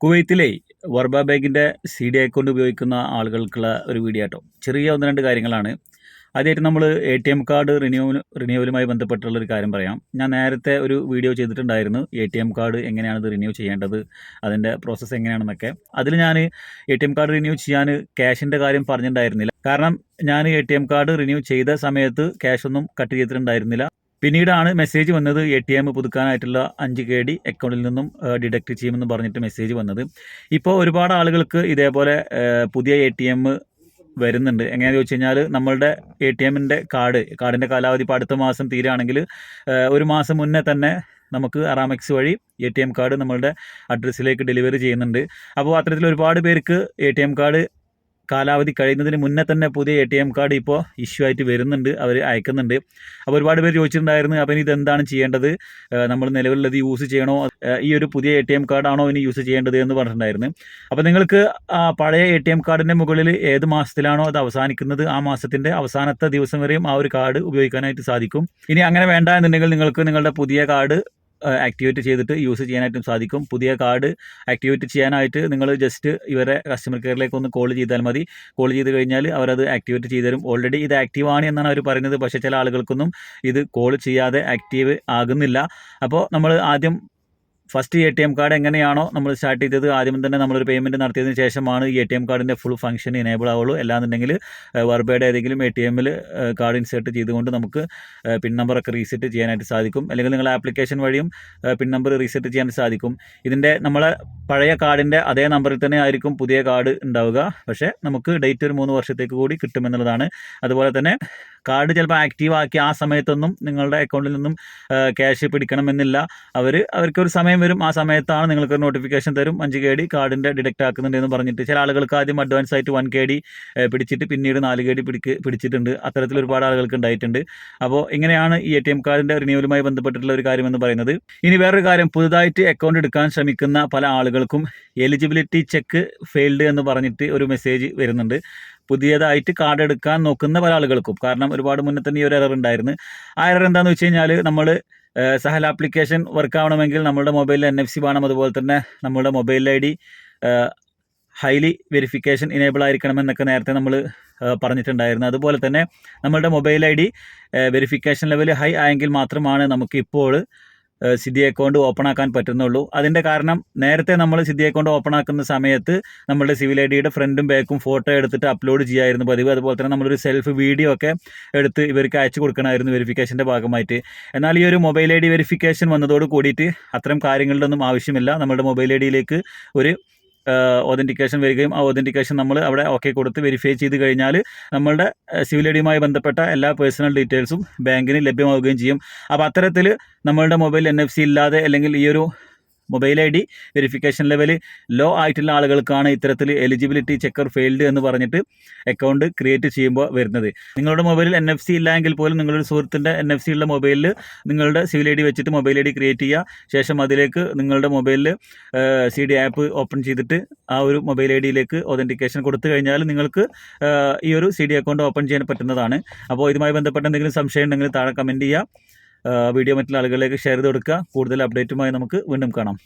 കുവൈത്തിലെ വർബ ബാങ്കിൻ്റെ CD account ഉപയോഗിക്കുന്ന ആളുകൾക്കുള്ള ഒരു വീഡിയോ കേട്ടോ. ചെറിയ 1-2 കാര്യങ്ങളാണ്. ആദ്യമായിട്ട് നമ്മൾ ATM കാർഡ് റിന്യൂവലുമായി ബന്ധപ്പെട്ടുള്ളൊരു കാര്യം പറയാം. ഞാൻ നേരത്തെ ഒരു വീഡിയോ ചെയ്തിട്ടുണ്ടായിരുന്നു. ATM കാർഡ് എങ്ങനെയാണ് ഇത് റിന്യൂ ചെയ്യേണ്ടത്, അതിൻ്റെ പ്രോസസ്സ് എങ്ങനെയാണെന്നൊക്കെ. അതിൽ ഞാൻ ATM കാർഡ് റിന്യൂ ചെയ്യാൻ ക്യാഷിൻ്റെ കാര്യം പറഞ്ഞിട്ടുണ്ടായിരുന്നില്ല. കാരണം ഞാൻ ATM കാർഡ് റിന്യൂ ചെയ്ത സമയത്ത് ക്യാഷൊന്നും കട്ട് ചെയ്തിട്ടുണ്ടായിരുന്നില്ല. പിന്നീടാണ് മെസ്സേജ് വന്നത് ATM പുതുക്കാനായിട്ടുള്ള 5 KD അക്കൗണ്ടിൽ നിന്നും ഡിഡക്റ്റ് ചെയ്യുമെന്ന് പറഞ്ഞിട്ട് മെസ്സേജ് വന്നത്. ഇപ്പോൾ ഒരുപാട് ആളുകൾക്ക് ഇതേപോലെ പുതിയ ATM വരുന്നുണ്ട്. എങ്ങനെയാണെന്ന് ചോദിച്ചു കഴിഞ്ഞാൽ നമ്മളുടെ ATMൻ്റെ കാർഡിൻ്റെ കാലാവധി ഇപ്പോൾ അടുത്ത മാസം തീരുകയാണെങ്കിൽ 1 മാസം മുന്നേ തന്നെ നമുക്ക് അറാമെക്സ് വഴി ATM കാർഡ് നമ്മളുടെ അഡ്രസ്സിലേക്ക് ഡെലിവറി ചെയ്യുന്നുണ്ട്. അപ്പോൾ അത്തരത്തിൽ ഒരുപാട് പേർക്ക് ATM കാർഡ് കാലാവധി കഴിയുന്നതിന് മുന്നേ തന്നെ പുതിയ ATM കാർഡ് ഇപ്പോൾ ഇഷ്യൂ ആയിട്ട് വരുന്നുണ്ട്, അവർ അയക്കുന്നുണ്ട്. അപ്പോൾ ഒരുപാട് പേര് ചോദിച്ചിട്ടുണ്ടായിരുന്നു, അപ്പം ഇതെന്താണ് ചെയ്യേണ്ടത്, നമ്മൾ നിലവിലുള്ളത് യൂസ് ചെയ്യണോ, ഈ ഒരു പുതിയ ATM കാർഡാണോ ഇനി യൂസ് ചെയ്യേണ്ടത് എന്ന് പറഞ്ഞിട്ടുണ്ടായിരുന്നു. അപ്പോൾ നിങ്ങൾക്ക് പഴയ ATM കാർഡിൻ്റെ മുകളിൽ ഏത് മാസത്തിലാണോ അത് അവസാനിക്കുന്നത് ആ മാസത്തിൻ്റെ അവസാനത്തെ ദിവസം വരെയും ആ ഒരു കാർഡ് ഉപയോഗിക്കാനായിട്ട് സാധിക്കും. ഇനി അങ്ങനെ വേണ്ട എന്നുണ്ടെങ്കിൽ നിങ്ങൾക്ക് നിങ്ങളുടെ പുതിയ കാർഡ് ആക്ടിവേറ്റ് ചെയ്തിട്ട് യൂസ് ചെയ്യാനായിട്ടും സാധിക്കും. പുതിയ കാർഡ് ആക്ടിവേറ്റ് ചെയ്യാനായിട്ട് നിങ്ങൾ ജസ്റ്റ് ഇവരെ കസ്റ്റമർ കെയറിലേക്ക് ഒന്ന് കോൾ ചെയ്താൽ മതി. കോൾ ചെയ്ത് കഴിഞ്ഞാൽ അവരത് ആക്ടിവേറ്റ് ചെയ്ത് തരും. ഓൾറെഡി ഇത് ആക്റ്റീവ് ആണ് എന്നാണ് അവർ പറയുന്നത്. പക്ഷേ ചില ആളുകൾക്കൊന്നും ഇത് കോൾ ചെയ്യാതെ ആക്റ്റീവ് ആകുന്നില്ല. അപ്പോൾ നമ്മൾ ആദ്യം ഫസ്റ്റ് ATM കാർഡ് എങ്ങനെയാണോ നമ്മൾ സ്റ്റാർട്ട് ചെയ്തത്, ആദ്യം തന്നെ നമ്മളൊരു പേയ്മെൻറ്റ് നടത്തിയതിന് ശേഷമാണ് ഈ ATM കാർഡിൻ്റെ ഫുൾ ഫംഗ്ഷൻ എനേബിൾ ആവുള്ളൂ. അല്ലാന്നുണ്ടെങ്കിൽ വർബയുടെ ഏതെങ്കിലും ATMൽ കാർഡ് ഇൻസേർട്ട് ചെയ്തുകൊണ്ട് നമുക്ക് പിൻ നമ്പറൊക്കെ റീസെറ്റ് ചെയ്യാനായിട്ട് സാധിക്കും. അല്ലെങ്കിൽ നിങ്ങൾ ആപ്ലിക്കേഷൻ വഴിയും പിൻ നമ്പർ റീസെറ്റ് ചെയ്യാൻ സാധിക്കും. ഇതിൻ്റെ നമ്മളെ പഴയ കാർഡിൻ്റെ അതേ നമ്പറിൽ തന്നെ ആയിരിക്കും പുതിയ കാർഡ് ഉണ്ടാവുക. പക്ഷേ നമുക്ക് ഡേറ്റ് ഒരു 3 വർഷത്തേക്ക് കൂടി കിട്ടുമെന്നുള്ളതാണ്. അതുപോലെ തന്നെ കാർഡ് ചിലപ്പോൾ ആക്റ്റീവ് ആക്കി ആ സമയത്തൊന്നും നിങ്ങളുടെ അക്കൗണ്ടിൽ നിന്നും ക്യാഷ് പിടിക്കണമെന്നില്ല. അവർക്കൊരു സമയം വരും, ആ സമയത്താണ് നിങ്ങൾക്കൊരു നോട്ടിഫിക്കേഷൻ തരും 5 KD കാർഡിൻ്റെ ഡിഡക്റ്റ് ആക്കുന്നുണ്ടെന്ന് പറഞ്ഞിട്ട്. ചില ആളുകൾക്ക് ആദ്യം അഡ്വാൻസ് ആയിട്ട് 1 KD പിടിച്ചിട്ട് പിന്നീട് 4 KD പിടിച്ചിട്ടുണ്ട്. അത്തരത്തിൽ ഒരുപാട് ആളുകൾക്ക് ഉണ്ടായിട്ടുണ്ട്. അപ്പോൾ ഇങ്ങനെയാണ് ഈ ATM കാർഡിൻ്റെ റിന്യൂവലുമായി ബന്ധപ്പെട്ടിട്ടുള്ള ഒരു കാര്യമെന്ന് പറയുന്നത്. ഇനി വേറൊരു കാര്യം, പുതുതായിട്ട് അക്കൗണ്ട് എടുക്കാൻ ശ്രമിക്കുന്ന പല ആളുകൾക്കും എലിജിബിലിറ്റി ചെക്ക് ഫെയിൽഡ് എന്ന് പറഞ്ഞിട്ട് ഒരു മെസ്സേജ് വരുന്നുണ്ട്. പുതിയതായിട്ട് കാർഡ് എടുക്കാൻ നോക്കുന്ന പല ആളുകൾക്കും. കാരണം ഒരുപാട് മുന്നേ തന്നെ ഈ ഒരു എറർ ഉണ്ടായിരുന്നു. ആ എറർ എന്താണെന്ന് വെച്ച് കഴിഞ്ഞാൽ നമ്മൾ സഹൽ ആപ്ലിക്കേഷൻ വർക്ക് ആവണമെങ്കിൽ നമ്മുടെ മൊബൈലിൽ NFC വേണം. അതുപോലെ തന്നെ നമ്മുടെ mobile ID highly verification enable ആയിരിക്കണമെന്നൊക്കെ നേരത്തെ നമ്മൾ പറഞ്ഞിട്ടുണ്ടായിരുന്നു. അതുപോലെ തന്നെ നമ്മളുടെ mobile ID verification level high ആയെങ്കിൽ മാത്രമാണ് നമുക്ക് ഇപ്പോൾ CD അക്കൗണ്ട് ഓപ്പൺ ആക്കാൻ പറ്റുന്നുള്ളൂ. അതിൻ്റെ കാരണം നേരത്തെ നമ്മൾ CD അക്കൗണ്ട് ഓപ്പൺ ആക്കുന്ന സമയത്ത് നമ്മളുടെ സിവിൽ IDയുടെ ഫ്രണ്ടും ബാക്കും ഫോട്ടോ എടുത്തിട്ട് അപ്ലോഡ് ചെയ്യായിരുന്നു പതിവ്. അതുപോലെ തന്നെ നമ്മളൊരു സെൽഫ് വീഡിയോ ഒക്കെ എടുത്ത് ഇവർക്ക് അയച്ചു കൊടുക്കണമായിരുന്നു വെരിഫിക്കേഷൻ്റെ ഭാഗമായിട്ട്. എന്നാൽ ഈ ഒരു മൊബൈൽ ID വെരിഫിക്കേഷൻ വന്നതോട് കൂടിയിട്ട് അത്തരം കാര്യങ്ങളുടെ ഒന്നും ആവശ്യമില്ല. നമ്മളുടെ മൊബൈൽ IDയിലേക്ക് ഒരു ഒതൻറ്റിക്കേഷൻ വരികയും ആ ഒതൻറ്റിക്കേഷൻ നമ്മൾ അവിടെ ഓക്കെ കൊടുത്ത് വെരിഫൈ ചെയ്ത് കഴിഞ്ഞാൽ നമ്മളുടെ സിവിൽ IDയുമായി ബന്ധപ്പെട്ട എല്ലാ പേഴ്സണൽ ഡീറ്റെയിൽസും ബാങ്കിന് ലഭ്യമാവുകയും ചെയ്യും. അപ്പോൾ അത്തരത്തിൽ നമ്മളുടെ മൊബൈൽ NFC ഇല്ലാതെ അല്ലെങ്കിൽ ഈ ഒരു mobile ID verification level low ആയിട്ടുള്ള ആളുകൾക്കാണ് ഇത്തരത്തിൽ എലിജിബിലിറ്റി ചെക്കർ ഫെയിൽഡ് എന്ന് പറഞ്ഞിട്ട് അക്കൗണ്ട് ക്രിയേറ്റ് ചെയ്യുമ്പോൾ വരുന്നത്. നിങ്ങളുടെ മൊബൈലിൽ NFC ഇല്ല എങ്കിൽ പോലും നിങ്ങളുടെ സുഹൃത്തിൻ്റെ NFC ഉള്ള മൊബൈലിൽ നിങ്ങളുടെ സിവിൽ ID വെച്ചിട്ട് മൊബൈൽ ID ക്രിയേറ്റ് ചെയ്യുക. ശേഷം അതിലേക്ക് നിങ്ങളുടെ മൊബൈലിൽ CD ആപ്പ് ഓപ്പൺ ചെയ്തിട്ട് ആ ഒരു മൊബൈൽ IDയിലേക്ക് ഒതൻറ്റിക്കേഷൻ കൊടുത്തു കഴിഞ്ഞാൽ നിങ്ങൾക്ക് ഈ ഒരു CD അക്കൗണ്ട് ഓപ്പൺ ചെയ്യാൻ പറ്റുന്നതാണ്. അപ്പോൾ ഇതുമായി ബന്ധപ്പെട്ട എന്തെങ്കിലും സംശയം ഉണ്ടെങ്കിൽ താഴെ കമൻറ്റ് ചെയ്യുക. വീഡിയോ മറ്റുള്ള ആളുകളിലേക്ക് ഷെയർ ചെയ്ത് കൊടുക്കുക. കൂടുതൽ അപ്ഡേറ്റുമായി നമുക്ക് വീണ്ടും കാണാം.